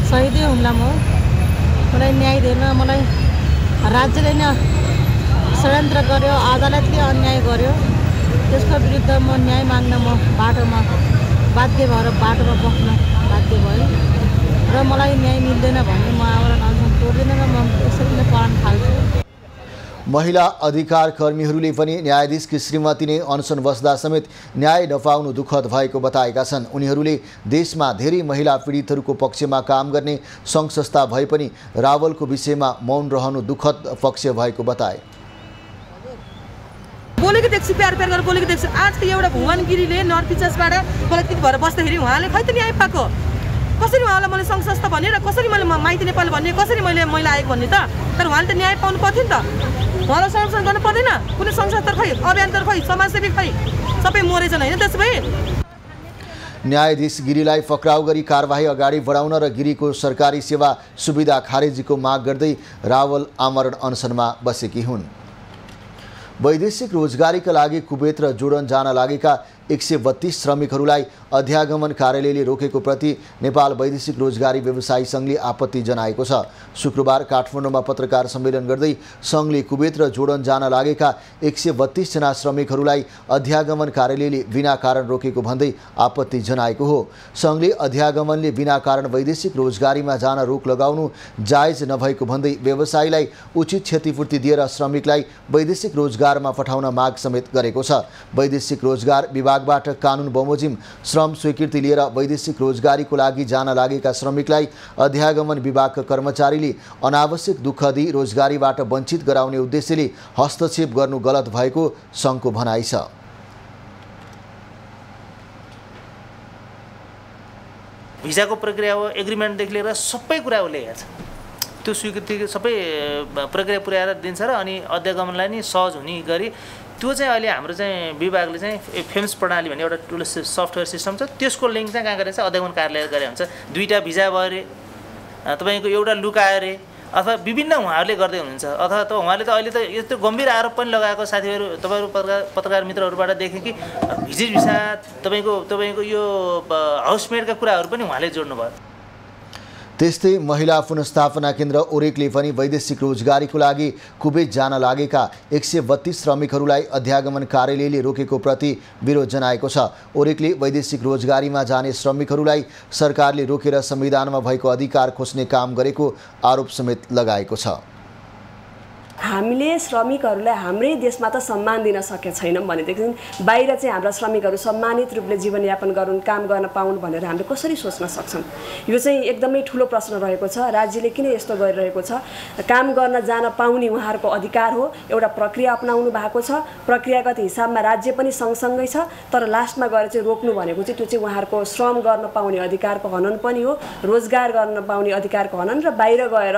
शहीदै हुम्ला। मलाई न्याय दिएन, मलाई राज्यले नै षड्यन्त्र गर्यो, अदालतले अन्याय गर्यो। त्यसको विरुद्ध म न्याय माग्न म बाटोमा बाध्य भएर बाटोमा बस्न बाध्य भएँ र मलाई न्याय मिल्दैन भने म आमरण अनसन तोड्दिनँ र म यसरी नै पढ्न थाल्छु। महिला अधिकार कर्मीहरूले पनि न्यायाधीशकी श्रीमती नै अनसन बस्दा समेत न्याय नपाउनु दुःखद भएको बताएका छन्। उनीहरूले देशमा धेरै महिला पीडितहरूको पक्षमा काम गर्ने सङ्घ संस्था भए पनि रावलको विषयमा मौन रहनु दुःखद पक्ष भएको बताए। बोलेको देख्छु, प्यार गरेर बोलेको देख्छु। आज एउटा भुवन गिरीले नर्थ इस्टबाट कलेक्टिभ भएर बस्दाखेरि उहाँले खै त न्याय पाएको? कसरी उहाँलाई मैले सङ्घ संस्था भन्ने र कसरी मैले माइती नेपाल भन्ने, कसरी मैले महिला आयोग भन्ने त? तर उहाँले त न्याय पाउनु पर्थ्यो नि त। उहाँलाई संरक्षण गर्नु पर्दैन? कुनै सङ्घ संस्था खै, अभियान्तर खै, समाजसेवी खै, सबै मरेछन् होइन त्यसो भए? न्यायाधीश गिरीलाई पक्राउ गरी कारबाही अगाडि बढाउन र गिरीको सरकारी सेवा सुविधा खारेजीको माग गर्दै रावल आमरण अनसनमा बसेकी हुन्। वैदेशिक रोजगारीका लागि कुवेत र जोर्डन जान लागेका 132 श्रमिकहरूलाई अध्यागमन कार्यालयले रोकेको प्रति नेपाल वैदेशिक रोजगारी व्यवसायी सङ्घले आपत्ति जनाएको छ। शुक्रबार काठमाडौँमा पत्रकार सम्मेलन गर्दै सङ्घले कुवेत र जोर्डन जान लागेका 132 जना श्रमिकहरूलाई अध्यागमन कार्यालयले बिना कारण रोकेको भन्दै आपत्ति जनाएको हो। सङ्घले अध्यागमनले बिना कारण वैदेशिक रोजगारीमा जान रोक लगाउनु जायज नभएको भन्दै व्यवसायीलाई उचित क्षतिपूर्ति दिएर श्रमिकलाई वैदेशिक रोजगारमा पठाउन माग समेत गरेको छ। वैदेशिक रोजगार विभागबाट कानुन बमोजिम श्रम स्वीकृति लिएर वैदेशिक रोजगारीको लागि जान लागेका श्रमिकलाई अध्यागमन विभागका कर्मचारीले अनावश्यक दुःख दिई रोजगारीबाट वञ्चित गराउने उद्देश्यले हस्तक्षेप गर्नु गलत भएको सङ्घको भनाइ छ। भिजाको प्रक्रिया हो, एग्रिमेन्टदेखि लिएर सबै कुरा उसले हेर्छ। त्यो स्वीकृति सबै प्रक्रिया पुर्याएर दिन्छ र अनि अध्यागमनलाई नि सहज हुने गरी त्यो चाहिँ अहिले हाम्रो चाहिँ विभागले चाहिँ फेम्स प्रणाली भन्ने एउटा टुल सफ्टवेयर सिस्टम छ, त्यसको लिङ्क चाहिँ कहाँ गरेर चाहिँ अध्यागमन कार्यालय गरे हुन्छ। 2टा भिजा भयो अरे, तपाईँको एउटा लुकायो अरे, अथवा विभिन्न उहाँहरूले गर्दै हुनुहुन्छ। अथवा त उहाँले त अहिले त यस्तो गम्भीर आरोप पनि लगाएको साथीहरू तपाईँहरू पत्रकार मित्रहरूबाट देखेँ कि भिसा तपाईँको यो हाउसमेडका कुराहरू पनि उहाँले जोड्नुभयो। त्यस्तै महिला पुनर्स्थापना केन्द्र ओरेकले पनि वैदेशिक रोजगारीको लागि कुवेत जान लागेका 132 श्रमिकहरूलाई अध्यागमन कार्यालयले रोकेको प्रति विरोध जनाएको छ। ओरेकले वैदेशिक रोजगारीमा जाने श्रमिकहरूलाई सरकारले रोकेर संविधानमा भएको अधिकार खोज्ने काम गरेको आरोप समेत लगाएको छ। हामीले श्रमिकहरूलाई हाम्रै देशमा त सम्मान दिन सकेका छैनौँ भनेदेखि बाहिर चाहिँ हाम्रा श्रमिकहरू सम्मानित रूपले जीवनयापन गरून्, काम गर्न पाउन् भनेर हामीले कसरी सोच्न सक्छौँ? यो चाहिँ एकदमै ठुलो प्रश्न रहेको छ। राज्यले किन यस्तो गरिरहेको छ? काम गर्न जान पाउने उहाँहरूको अधिकार हो, एउटा प्रक्रिया अपनाउनु भएको छ। प्रक्रियागत हिसाबमा राज्य पनि सँगसँगै छ, तर लास्टमा गएर चाहिँ रोक्नु भनेको चाहिँ त्यो चाहिँ उहाँहरूको श्रम गर्न पाउने अधिकारको हनन पनि हो, रोजगार गर्न पाउने अधिकारको हनन र बाहिर गएर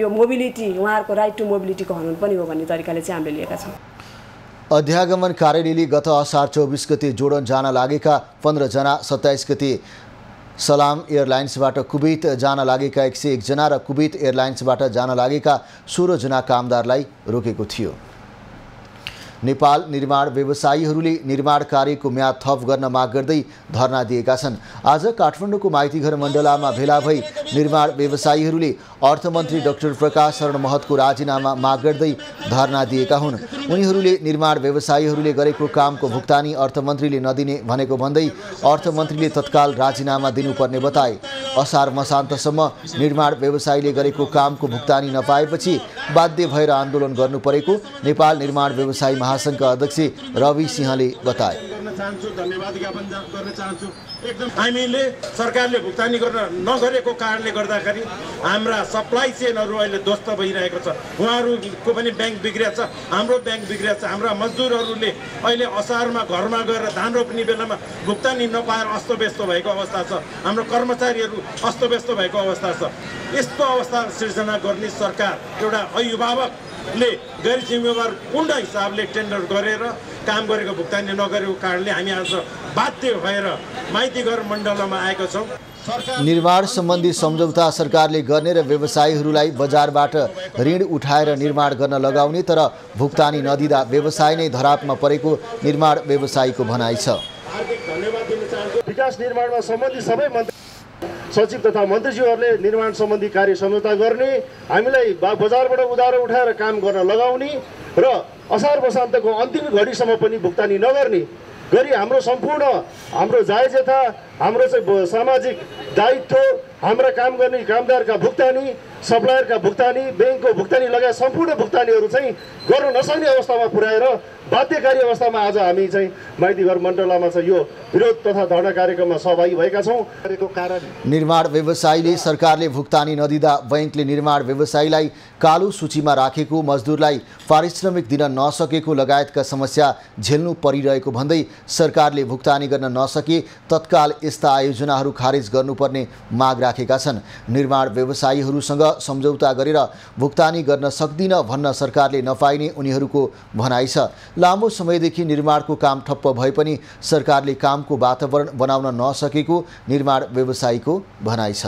यो मोबिलिटी उहाँहरूको राइट टु मोबिलिटीको हनन पनि हो भन्ने तरिकाले चाहिँ हामीले लिएका छौँ। अध्यागमन कार्यालयले गत असार 24 गते जोर्डन जान लागेका 15 जना, 27 गते सलाम एयरलाइन्सबाट कुवेत जान लागेका 101 जना र कुवेत एयरलाइन्सबाट जान लागेका 16 जना कामदारलाई रोकेको थियो। नेपाल निर्माण व्यवसायीहरूले निर्माण कार्यको म्याद थप गर्न माग गर्दै धरना दिएका छन्। आज काठमाडौँको माइतीघर मण्डलामा भेला भई निर्माण व्यवसायीहरूले अर्थमन्त्री डाक्टर प्रकाश शरण महतको राजीनामा माग गर्दै धरना दिएका हुन्। उनीहरूले निर्माण व्यवसायीहरूले गरेको कामको भुक्तानी अर्थमन्त्रीले नदिने भनेको भन्दै अर्थमन्त्रीले तत्काल राजीनामा दिनुपर्ने बताए। असार मसान्तसम्म निर्माण व्यवसायीले गरेको कामको भुक्तानी नपाएपछि बाध्य भएर आन्दोलन गर्नु परेको नेपाल निर्माण व्यवसायी महासङ्घका अध्यक्ष रवि सिंहले बताए। चाहन्छु, धन्यवाद ज्ञापन गर्न चाहन्छु। एकदम हामीले सरकारले भुक्तानी गर्न नगरेको कारणले गर्दाखेरि हाम्रा सप्लाई चेनहरू अहिले ध्वस्त भइरहेको छ। उहाँहरूको पनि ब्याङ्क बिग्रिया छ, हाम्रो ब्याङ्क बिग्रिया छ। हाम्रा मजदुरहरूले अहिले असारमा घरमा गएर धान रोप्ने बेलामा भुक्तानी नपाएर अस्तव्यस्त भएको अवस्था छ। हाम्रो कर्मचारीहरू अस्तव्यस्त भएको अवस्था छ। यस्तो अवस्था सिर्जना गर्ने सरकार एउटा अभिभावकले गैर जिम्मेवार पूर्ण हिसाबले टेन्डर गरेर काम गरेको भुक्तानी नगरेको कारणले हामी आज बाध्य भएर माइतीघर मण्डलमा आएका छौँ। निर्माण सम्बन्धी सम्झौता सरकारले गर्ने र व्यवसायीहरूलाई बजारबाट ऋण उठाएर निर्माण गर्न लगाउने, तर भुक्तानी नदिँदा व्यवसाय नै धरापमा परेको निर्माण व्यवसायीको भनाइ छ। विकास निर्माणमा सम्बन्धी सबै मन्त्री सचिव तथा मन्त्रीज्यूहरूले निर्माण सम्बन्धी कार्य सम्झौता गर्ने, हामीलाई बजारबाट उधारो उठाएर काम गर्न लगाउने र असार वसान्तको अन्तिम घडीसम्म पनि भुक्तानी नगर्ने गरी हाम्रो सम्पूर्ण हाम्रो जायजता, हाम्रो चाहिँ सामाजिक दायित्व, हाम्रा काम गर्ने कामदारका भुक्तानी, सप्लायरका भुक्तानी, ब्याङ्कको भुक्तानी लगायत सम्पूर्ण भुक्तानीहरू चाहिँ गर्न नसक्ने अवस्थामा पुर्याएर बाध्यकारी अवस्थामा आज हामी चाहिँ माइतीघर मण्डलमा चाहिँ यो विरोध तथा धरना कार्यक्रममा सहभागी भएका छौँ। निर्माण व्यवसायीले सरकारले भुक्तानी नदिँदा बैंकले निर्माण व्यवसायीलाई कालो सूचीमा राखेको, मजदुरलाई पारिश्रमिक दिन नसकेको लगायतका समस्या झेल्नु परिरहेको भन्दै सरकारले भुक्तानी गर्न नसके तत्काल यस्ता आयोजनाहरू खारेज गर्नुपर्ने माग राखेका छन्। निर्माण व्यवसायीहरूसँग सम्झौता गरेर भुक्तानी गर्न सक्दिन भन्न सरकारले नपाइने उनीहरूको भनाइ छ। लामो समयदेखि निर्माणको काम ठप्प भए पनि सरकारले कामको वातावरण बनाउन नसकेको निर्माण व्यवसायीको भनाइ छ।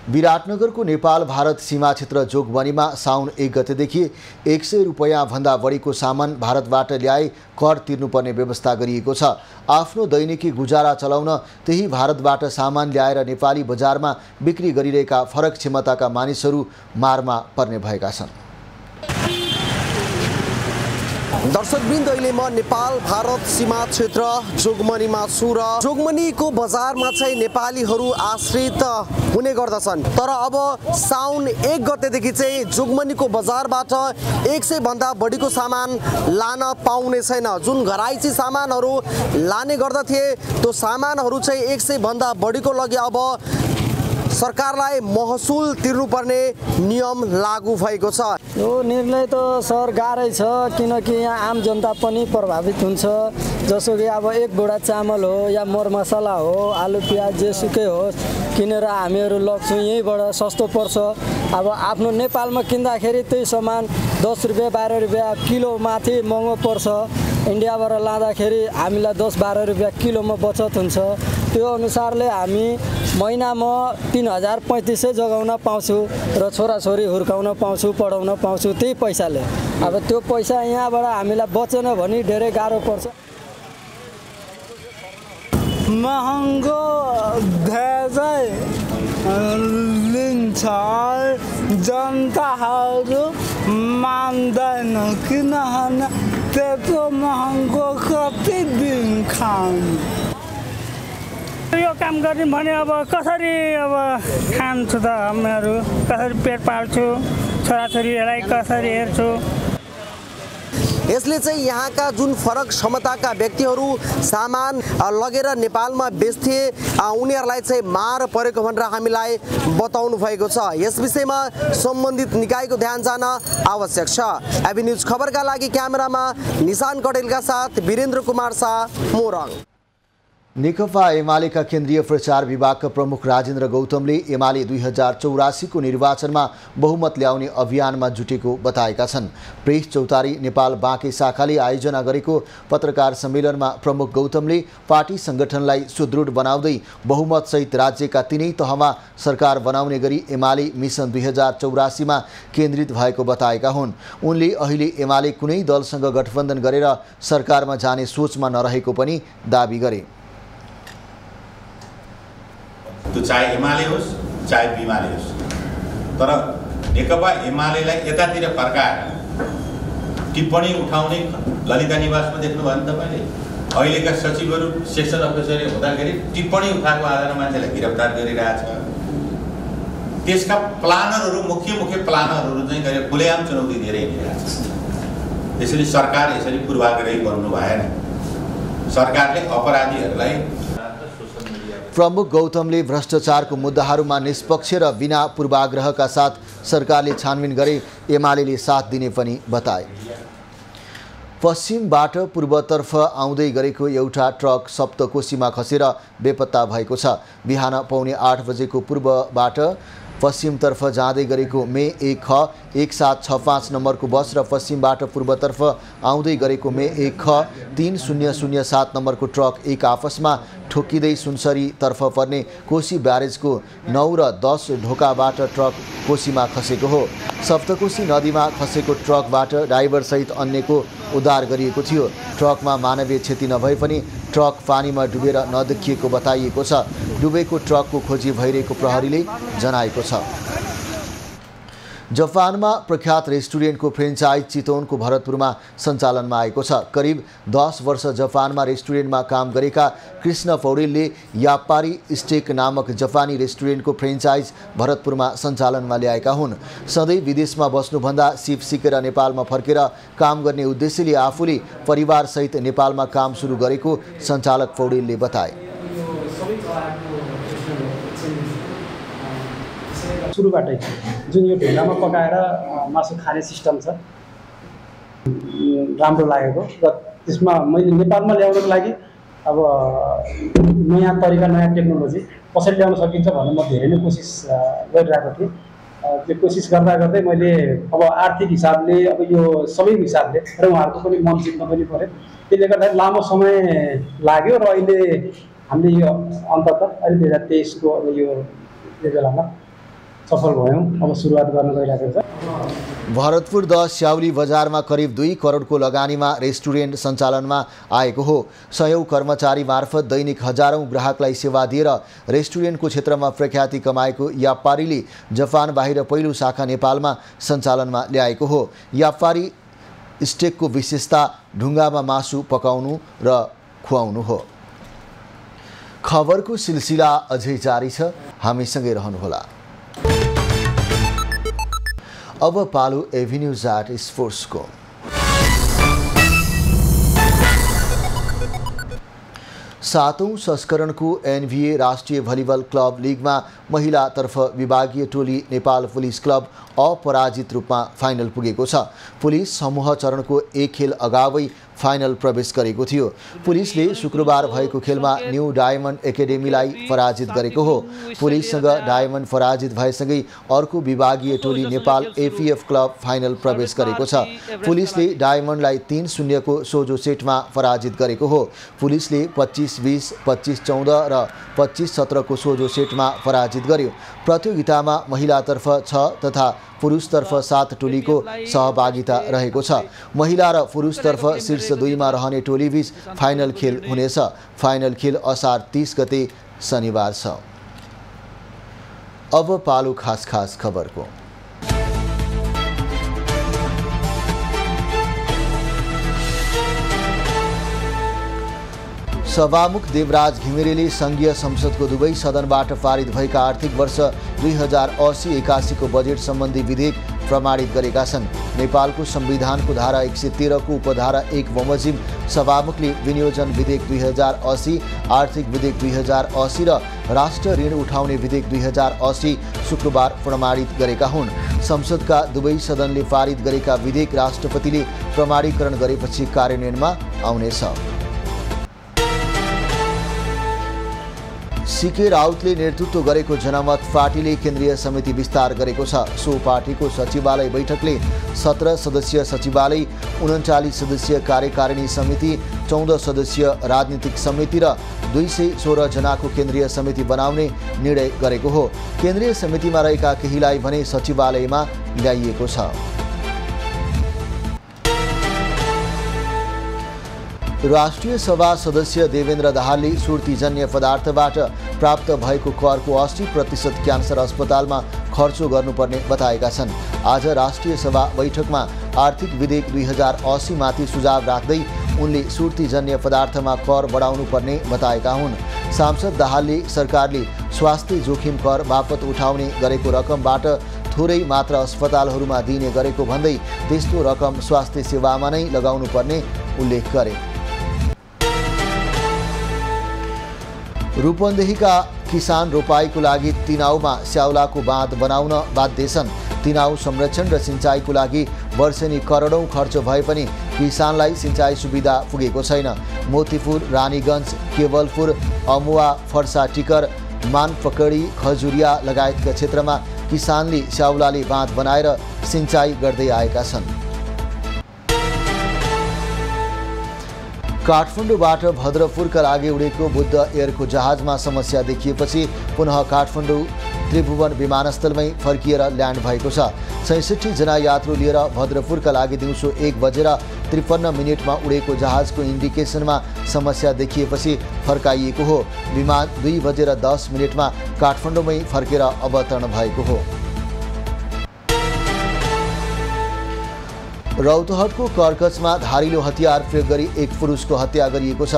विराटनगरको नेपाल भारत सीमा क्षेत्र जोगबनीमा साउन 1 गतेदेखि 100 रुपैयाँ भन्दा बढीको सामान भारतबाट ल्याए कर तिर्नुपर्ने व्यवस्था गरिएको छ। आफ्नो दैनिकी गुजारा चलाउन त्यही भारतबाट सामान ल्याएर नेपाली बजारमा बिक्री गरिरहेका फरक क्षमताका मानिसहरू मारमा पर्ने भएका छन्। दर्शकवृन्द, अहिले म नेपाल भारत सीमा क्षेत्र जोगमनीमा छु र जोगमनीको बजारमा चाहिँ नेपालीहरू आश्रित हुने गर्दछन्। तर अब साउन 1 गतेदेखि चाहिँ जोगमनीको बजारबाट 100 भन्दा बढीको सामान लान पाउने छैन। जुन घराइसी सामानहरू लाने गर्दथे त्यो सामानहरू चाहिँ 100 भन्दा बढीको लागि अब सरकारलाई महसुल तिर्नुपर्ने नियम लागू भएको छ। यो निर्णय त सर गाह्रै छ, किनकि यहाँ आम जनता पनि प्रभावित हुन्छ। जसो कि अब 1 बोरा चामल हो या मरमसला हो, आलु प्याज जेसुकै होस्, किनेर हामीहरू लग्छौँ, यहीँबाट सस्तो पर्छ। अब आफ्नो नेपालमा किन्दाखेरि त्यही सामान 10 रुपियाँ 12 रुपियाँ किलो माथि महँगो पर्छ। इन्डियाबाट लाँदाखेरि हामीलाई 10-12 रुपियाँ किलोमा बचत हुन्छ। त्यो अनुसारले हामी महिनामा 3035 जगाउन पाउँछु र छोराछोरी हुर्काउन पाउँछु, पढाउन पाउँछु त्यही पैसाले। अब त्यो पैसा यहाँबाट हामीलाई बचेन भने धेरै गाह्रो पर्छ। महँगो धेरै लिन्छ, जनताहरू मान्दैन, किनभने त्यत्रो महँगो कति दिन खानु। यो काम गर्ने भने अब कसरी अब खान्छु त हामीहरू, कसरी पेट पाल्छु, छोराछोरीहरूलाई कसरी हेर्छु। यसले चाहिँ यहाँका जुन फरक क्षमताका व्यक्तिहरू सामान लगेर नेपालमा बेच्थे उनीहरूलाई चाहिँ मार परेको भनेर हामीलाई बताउनु भएको छ। यस विषयमा सम्बन्धित निकायको ध्यान जान आवश्यक छ। एबी न्यूज खबरका लागि क्यामेरामा निशान कटेलका साथ वीरेन्द्र कुमार शाह, मोरङ। नेकपा एमालेका केन्द्रीय प्रचार विभागका प्रमुख राजेन्द्र गौतमले एमाले 2084 को निर्वाचनमा बहुमत ल्याउने अभियानमा जुटेको बताएका छन्। प्रेस चौतारी नेपाल बाँके शाखाले आयोजना गरेको पत्रकार सम्मेलनमा प्रमुख गौतमले पार्टी संगठनलाई सुदृढ बनाउँदै बहुमतसहित राज्यका 3 तहमा सरकार बनाउने गरी एमाले मिसन 2084 मा केन्द्रित भएको बताएका हुन्। उनले अहिले एमाले कुनै दलसँग गठबन्धन गरेर सरकारमा जाने सोचमा नरहेको पनि दाबी गरे। त्यो चाहे एमाले होस् चाहे बिमाले होस्, तर नेकपा एमालेलाई यतातिर फर्काएर टिप्पणी उठाउने ललिता निवासमा देख्नुभयो नि तपाईँले। अहिलेका सचिवहरू सेक्सन अफिसर हुँदाखेरि टिप्पणी उठाएको आधारमा मान्छेलाई गिरफ्तार गरिरहेछ। त्यसका प्लानरहरू मुख्य प्लानरहरू चाहिँ गरेर खुलेआम चुनौती दिएर हिँडिरहेछ। यसरी सरकार यसरी पूर्वाग्रही बन्नु भएन। सरकारले अपराधीहरूलाई प्रमुख गौतमले भ्रष्टाचारको मुद्दाहरूमा निष्पक्ष र बिना पूर्वाग्रहका साथ सरकारले छानबिन गरे एमालेले साथ दिने पनि बताए। पश्चिमबाट पूर्वतर्फ आउँदै गरेको एउटा ट्रक सप्तकोशीमा खसेर बेपत्ता भएको छ। बिहान पौने 8 बजेको पूर्वबाट पश्चिमतर्फ जाँदै गरेको मे 1 ख 1765 नम्बरको बस र पश्चिमबाट पूर्वतर्फ आउँदै गरेको मे 1 ख 3007 नम्बरको ट्रक एक आपसमा ठोकिँदै सुनसरीतर्फ पर्ने कोशी ब्यारेजको 9 र 10 ढोकाबाट ट्रक कोशीमा खसेको हो। सप्तकोशी नदीमा खसेको ट्रकबाट ड्राइभरसहित अन्यको उद्धार गरिएको थियो। ट्रकमा मानवीय क्षति नभए पनि ट्रक पानीमा डुबेर नदेखिएको बताइएको छ। डुबेको ट्रकको खोजी भइरहेको प्रहरीले जनाएको छ। जापानमा प्रख्यात रेस्टुरेन्टको फ्रेन्चाइज चितवनको भरतपुरमा सञ्चालनमा आएको छ। करिब 10 वर्ष जापानमा रेस्टुरेन्टमा काम गरेका कृष्ण पौडेलले यापारी स्टेक नामक जापानी रेस्टुरेन्टको फ्रेन्चाइज भरतपुरमा सञ्चालनमा ल्याएका हुन्। सधैँ विदेशमा बस्नुभन्दा सिप सिकेर नेपालमा फर्केर काम गर्ने उद्देश्यले आफूले परिवारसहित नेपालमा काम सुरु गरेको सञ्चालक पौडेलले बताए। सुरुबाटै जुन यो ढुङ्गामा पकाएर मासु खाने सिस्टम छ राम्रो लागेको र त्यसमा मैले नेपालमा ल्याउनको लागि अब नयाँ तरिका नयाँ टेक्नोलोजी कसरी ल्याउन सकिन्छ भन्ने म धेरै नै कोसिस गरिरहेको थिएँ। त्यो कोसिस गर्दा गर्दै मैले अब आर्थिक हिसाबले अब यो सबै हिसाबले र उहाँहरूको पनि मन जित्न पनि पर्यो। त्यसले गर्दा लामो समय लाग्यो र अहिले हामीले यो अन्ततः अहिले 2023 को अब यो बेलामा सफल भयौँ। अब सुरुवात गर्न गइरहेको छ। भरतपुर 10 स्याउली बजारमा करिब 2 करोडको लगानीमा रेस्टुरेन्ट सञ्चालनमा आएको हो। 100 कर्मचारी मार्फत दैनिक हजारौं ग्राहकलाई सेवा दिएर रेस्टुरेन्टको क्षेत्रमा प्रख्याति कमाएको यापारीले जापान बाहिर पहिलो शाखा नेपालमा सञ्चालनमा ल्याएको हो। यापारी स्टेकको विशेषता ढुङ्गामा मासु पकाउनु र खुवाउनु हो। खबरको सिलसिला अझै जारी छ, हामीसँगै रहनुहोला। अब पालो एभिन्यूज एट स्पोर्ट्सको। सातौं संस्करणको एनभिए राष्ट्रिय भलिबल क्लब लिगमा महिलातर्फ विभागीय टोली नेपाल पुलिस क्लब अपराजित रूपमा फाइनल पुगेको छ। पुलिस समूह चरणको एक खेल अगावै फाइनल प्रवेश गरेको थियो। पुलिसले शुक्रबार भएको खेलमा न्यू डायमन्ड एकाडेमीलाई पराजित गरेको हो। पुलिससँग डायमन्ड पराजित भएसँगै अर्को विभागीय टोली नेपाल एपीएफ क्लब फाइनल प्रवेश गरेको छ। पुलिसले डायमन्डलाई 3-0 को सोझो सेटमा पराजित गरेको हो। पुलिसले 25-20, 25-14 र 25-17 को सोझो सेटमा पराजित गर्यो। प्रतियोगितामा महिलातर्फ 6 तथा पुरुषतर्फ 7 टोलीको सहभागिता रहेको छ। महिला र पुरुषतर्फ शीर्ष 2 मा रहने टोलीबीच फाइनल खेल हुनेछ। फाइनल खेल असार 30 गते शनिबार छ। अब पालो खास खबरको। सभामुख देवराज घिमिरेले संघीय संसदको दुवै सदनबाट पारित भएका आर्थिक वर्ष 2080-81 को बजेट सम्बन्धी विधेयक प्रमाणित गरेका छन्। नेपालको संविधानको धारा 113 को उपधारा 1 बमोजिम सभामुखले विनियोजन विधेयक 2080, आर्थिक विधेयक 2080 र राष्ट्र ऋण उठाउने विधेयक 2080 शुक्रबार प्रमाणित गरेका हुन्। संसदका दुवै सदनले पारित गरेका विधेयक राष्ट्रपतिले प्रमाणीकरण गरेपछि कार्यान्वयनमा आउनेछ। सीके राउतले नेतृत्व गरेको जनमत पार्टीले केन्द्रीय समिति विस्तार गरेको छ। सो पार्टीको सचिवालय बैठकले 17 सदस्यीय सचिवालय, 39 सदस्यीय कार्यकारिणी समिति, 14 सदस्यीय राजनीतिक समिति र 216 जनाको केन्द्रीय समिति बनाउने निर्णय गरेको हो। केन्द्रीय समितिमा रहेका केहीलाई भने सचिवालयमा ल्याइएको छ। राष्ट्रिय सभा सदस्य देवेन्द्र दाहालले सुर्तीजन्य पदार्थबाट प्राप्त भएको करको 80% क्यान्सर अस्पतालमा खर्च गर्नुपर्ने बताएका छन्। आज राष्ट्रिय सभा बैठकमा आर्थिक विधेयक 2080 माथि सुझाव राख्दै उनले सुर्तीजन्य पदार्थमा कर बढाउनुपर्ने बताएका हुन्। सांसद दाहालले सरकारले स्वास्थ्य जोखिम कर बापत उठाउने गरेको रकमबाट थोरै मात्र अस्पतालहरूमा दिने गरेको भन्दै त्यस्तो रकम स्वास्थ्य सेवामा नै लगाउनुपर्ने उल्लेख गरे। रूपन्देहीका किसान रोपाईको लागि तिनाउमा स्याउलाको बाँध बनाउन बाध्य छन्। तिनाउ संरक्षण र सिँचाइको लागि वर्षेनी करोडौँ खर्च भए पनि किसानलाई सिँचाइ सुविधा पुगेको छैन। मोतीपुर, रानीगञ्ज, केवलपुर, अमुवा, फर्सा, टिकर, मानपकडी, खजुरिया लगायतका क्षेत्रमा किसानले स्याउलाले बाँध बनाएर सिँचाइ गर्दै आएका छन्। काठमाडौँबाट भद्रपुरका लागि उडेको बुद्ध एयरको जहाजमा समस्या देखिएपछि पुनः काठमाडौँ त्रिभुवन विमानस्थलमै फर्किएर ल्यान्ड भएको छ। 66 जना यात्रु लिएर भद्रपुरका लागि दिउँसो 1:53 उडेको जहाजको इन्डिकेसनमा समस्या देखिएपछि फर्काइएको हो। विमान 2:10 काठमाडौँमै फर्केर अवतरण भएको हो। रौतहटको कर्कचमा धारिलो हतियार प्रयोग गरी एक पुरुषको हत्या गरिएको छ।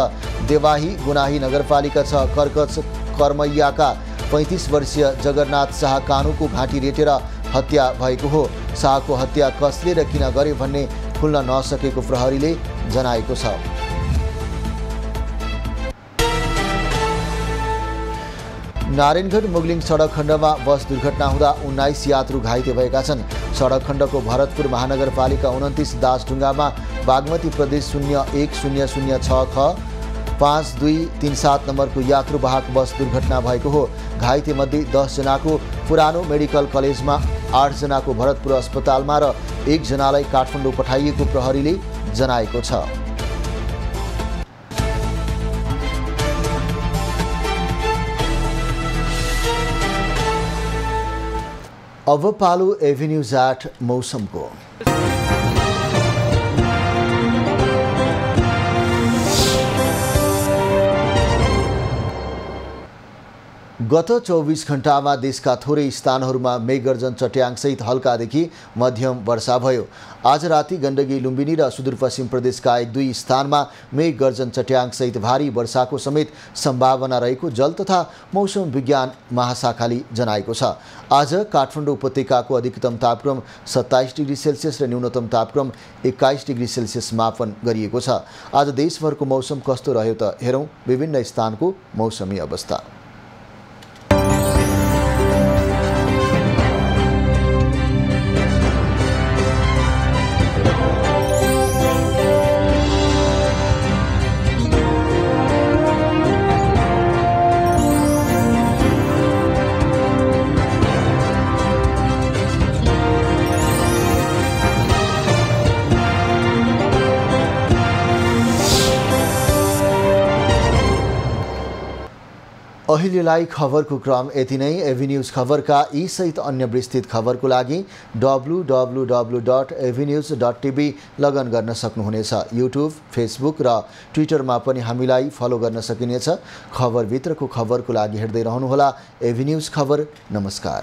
देवाही गुनाही नगरपालिका 6 कर्कच कर्मैयाका 35 वर्षीय जगन्नाथ शाह कानुको घाँटी रेटेर हत्या भएको हो। शाहको हत्या कसले र किन गरे भन्ने खुल्न नसकेको प्रहरीले जनाएको छ। नारायणगढ मुगलिङ सडक खण्डमा बस दुर्घटना हुँदा 19 यात्रु घाइते भएका छन्। सडक खण्डको भरतपुर महानगरपालिका 29 दासढुङ्गामा बागमती प्रदेश 01006 ख 5237 नम्बरको यात्रुवाहक बस दुर्घटना भएको हो। घाइते मध्ये 10 जनाको पुरानो मेडिकल कलेजमा, 8 जनाको भरतपुर अस्पतालमा र 1 जनालाई काठमाडौँ पठाइएको प्रहरीले जनाएको छ। अब पालो एभिन्यूज 8 मौसमको। गत 24 घण्टामा देशका थोरै स्थानहरूमा मेघगर्जन चट्याङसहित हल्कादेखि मध्यम वर्षा भयो। आज राति गण्डकी, लुम्बिनी र सुदूरपश्चिम प्रदेशका 1-2 स्थानमा मेघगर्जन चट्याङसहित भारी वर्षाको समेत सम्भावना रहेको जल तथा मौसम विज्ञान महाशाखाले जनाएको छ। आज काठमाडौँ उपत्यकाको अधिकतम तापक्रम 27 डिग्री सेल्सियस र न्यूनतम तापक्रम 21 डिग्री सेल्सियस मापन गरिएको छ। आज देशभरको मौसम कस्तो रह्यो त हेरौँ विभिन्न स्थानको मौसमी अवस्था। अहिलेलाई खबरको क्रम यति नै। एभिन्यूज खबरका यी सहित अन्य विस्तृत खबरको लागि www.avenews.tv लगन गर्न सक्नुहुनेछ। युट्युब, फेसबुक र ट्विटरमा पनि हामीलाई फलो गर्न सकिनेछ। खबरभित्रको खबरको लागि हेर्दै रहनुहोला एभिन्यूज खबर। नमस्कार।